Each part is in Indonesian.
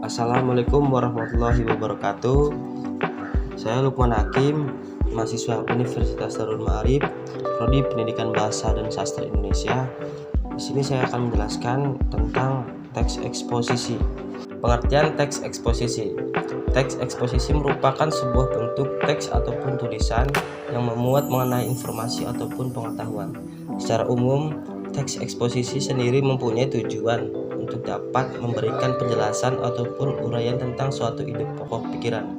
Assalamualaikum warahmatullahi wabarakatuh. Saya Lukman Hakim, mahasiswa Universitas Darul Ma'arif, Prodi Pendidikan Bahasa dan Sastra Indonesia. Di sini saya akan menjelaskan tentang teks eksposisi. Pengertian teks eksposisi. Teks eksposisi merupakan sebuah bentuk teks ataupun tulisan yang memuat mengenai informasi ataupun pengetahuan. Secara umum, teks eksposisi sendiri mempunyai tujuan untuk dapat memberikan penjelasan ataupun uraian tentang suatu ide pokok pikiran,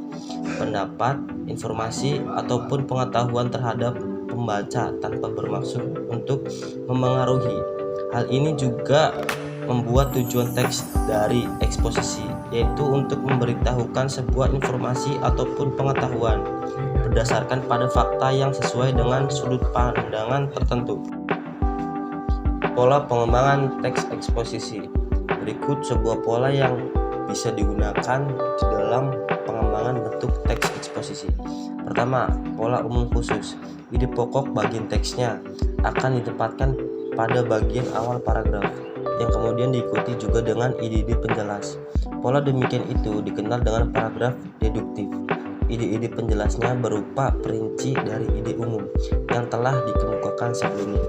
pendapat, informasi, ataupun pengetahuan terhadap pembaca tanpa bermaksud untuk memengaruhi. Hal ini juga membuat tujuan teks dari eksposisi, yaitu untuk memberitahukan sebuah informasi ataupun pengetahuan berdasarkan pada fakta yang sesuai dengan sudut pandangan tertentu. Pola pengembangan teks eksposisi. Berikut sebuah pola yang bisa digunakan di dalam pengembangan bentuk teks eksposisi. Pertama, pola umum khusus. Ide pokok bagian teksnya akan ditempatkan pada bagian awal paragraf, yang kemudian diikuti juga dengan ide-ide penjelas. Pola demikian itu dikenal dengan paragraf deduktif. Ide-ide penjelasnya berupa perinci dari ide umum yang telah dikemukakan sebelumnya.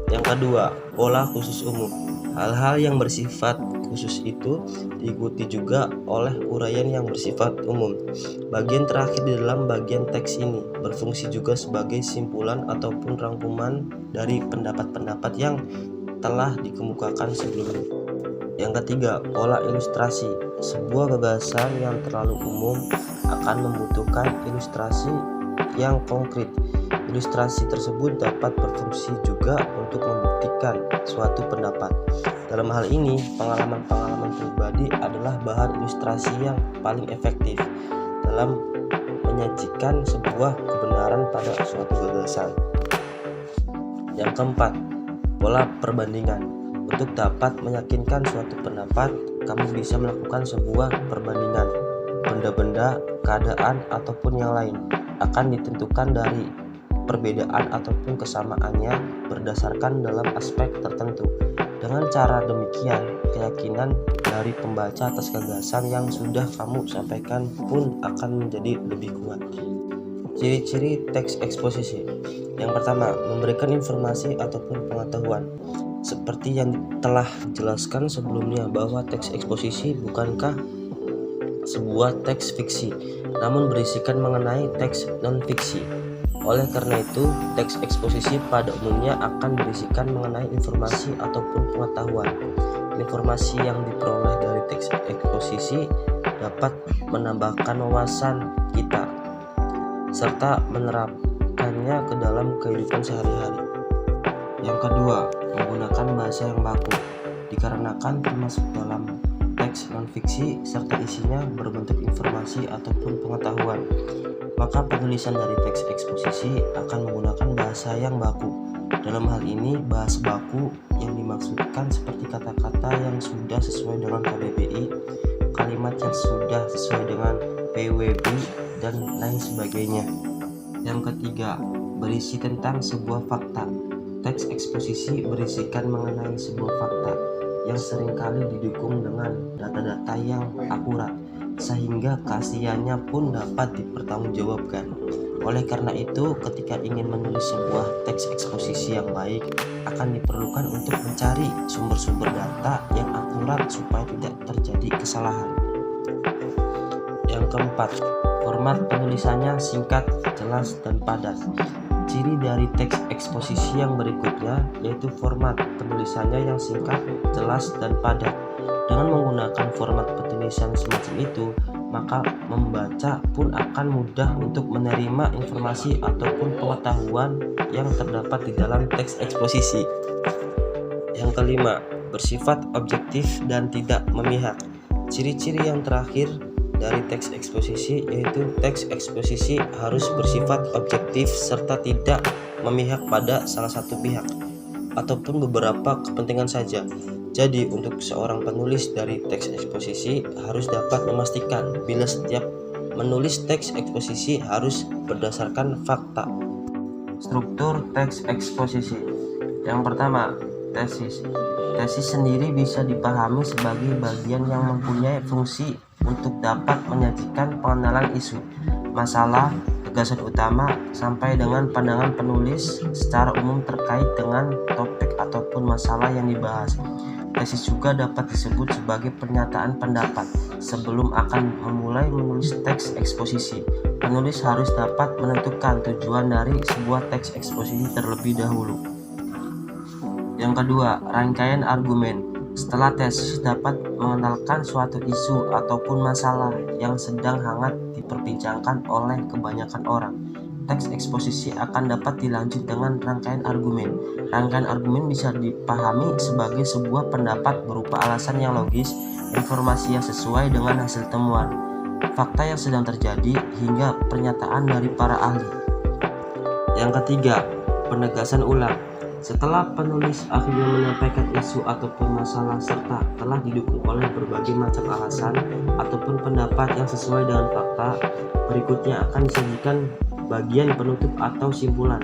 Yang kedua, pola khusus umum. Hal-hal yang bersifat khusus itu diikuti juga oleh uraian yang bersifat umum. Bagian terakhir di dalam bagian teks ini berfungsi juga sebagai simpulan ataupun rangkuman dari pendapat-pendapat yang telah dikemukakan sebelumnya. Yang ketiga, pola ilustrasi. Sebuah gagasan yang terlalu umum akan membutuhkan ilustrasi yang konkret. Ilustrasi tersebut dapat berfungsi juga untuk membuktikan suatu pendapat. Dalam hal ini, pengalaman-pengalaman pribadi adalah bahan ilustrasi yang paling efektif dalam menyajikan sebuah kebenaran pada suatu gagasan. Yang keempat, pola perbandingan. Untuk dapat meyakinkan suatu pendapat, kamu bisa melakukan sebuah perbandingan. Benda-benda, keadaan, ataupun yang lain akan ditentukan dari perbedaan ataupun kesamaannya berdasarkan dalam aspek tertentu. Dengan cara demikian, keyakinan dari pembaca atas gagasan yang sudah kamu sampaikan pun akan menjadi lebih kuat. Ciri-ciri teks eksposisi. Yang pertama, memberikan informasi ataupun pengetahuan. Seperti yang telah dijelaskan sebelumnya bahwa teks eksposisi bukankah sebuah teks fiksi, namun berisikan mengenai teks non-fiksi. Oleh karena itu, teks eksposisi pada umumnya akan berisikan mengenai informasi ataupun pengetahuan. Informasi yang diperoleh dari teks eksposisi dapat menambahkan wawasan kita, serta menerapkannya ke dalam kehidupan sehari-hari. Yang kedua, menggunakan bahasa yang baku. Dikarenakan termasuk dalam teks non-fiksi serta isinya berbentuk informasi ataupun pengetahuan, maka penulisan dari teks eksposisi akan menggunakan bahasa yang baku. Dalam hal ini, bahasa baku yang dimaksudkan seperti kata-kata yang sudah sesuai dengan KBBI, kalimat yang sudah sesuai dengan PWB, dan lain sebagainya. Yang ketiga, berisi tentang sebuah fakta. Teks eksposisi berisikan mengenai sebuah fakta yang seringkali didukung dengan data-data yang akurat, sehingga keasliannya pun dapat dipertanggungjawabkan. Oleh karena itu, ketika ingin menulis sebuah teks eksposisi yang baik, akan diperlukan untuk mencari sumber-sumber data yang akurat supaya tidak terjadi kesalahan. Yang keempat, format penulisannya singkat, jelas, dan padat. Ciri dari teks eksposisi yang berikutnya yaitu format penulisannya yang singkat, jelas, dan padat. Dengan menggunakan format penulisan semacam itu, maka membaca pun akan mudah untuk menerima informasi ataupun pengetahuan yang terdapat di dalam teks eksposisi. Yang kelima, bersifat objektif dan tidak memihak. Ciri-ciri yang terakhir dari teks eksposisi yaitu teks eksposisi harus bersifat objektif serta tidak memihak pada salah satu pihak ataupun beberapa kepentingan saja. Jadi, untuk seorang penulis dari teks eksposisi harus dapat memastikan bila setiap menulis teks eksposisi harus berdasarkan fakta. Struktur teks eksposisi. Yang pertama, tesis. Tesis sendiri bisa dipahami sebagai bagian yang mempunyai fungsi untuk dapat menyajikan pengenalan isu, masalah, gagasan utama, sampai dengan pandangan penulis secara umum terkait dengan topik ataupun masalah yang dibahas. Tesis juga dapat disebut sebagai pernyataan pendapat. Sebelum akan memulai menulis teks eksposisi, penulis harus dapat menentukan tujuan dari sebuah teks eksposisi terlebih dahulu. Yang kedua, rangkaian argumen. Setelah tesis dapat mengenalkan suatu isu ataupun masalah yang sedang hangat diperbincangkan oleh kebanyakan orang, teks eksposisi akan dapat dilanjut dengan rangkaian argumen. Rangkaian argumen bisa dipahami sebagai sebuah pendapat berupa alasan yang logis, informasi yang sesuai dengan hasil temuan, fakta yang sedang terjadi, hingga pernyataan dari para ahli. Yang ketiga, penegasan ulang. Setelah penulis akhirnya menyampaikan isu ataupun masalah serta telah didukung oleh berbagai macam alasan ataupun pendapat yang sesuai dengan fakta, berikutnya akan disajikan bagian penutup atau simpulan.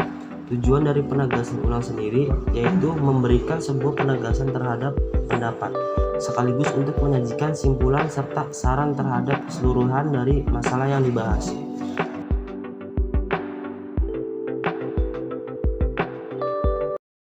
Tujuan dari penegasan ulang sendiri yaitu memberikan sebuah penegasan terhadap pendapat, sekaligus untuk menyajikan simpulan serta saran terhadap keseluruhan dari masalah yang dibahas.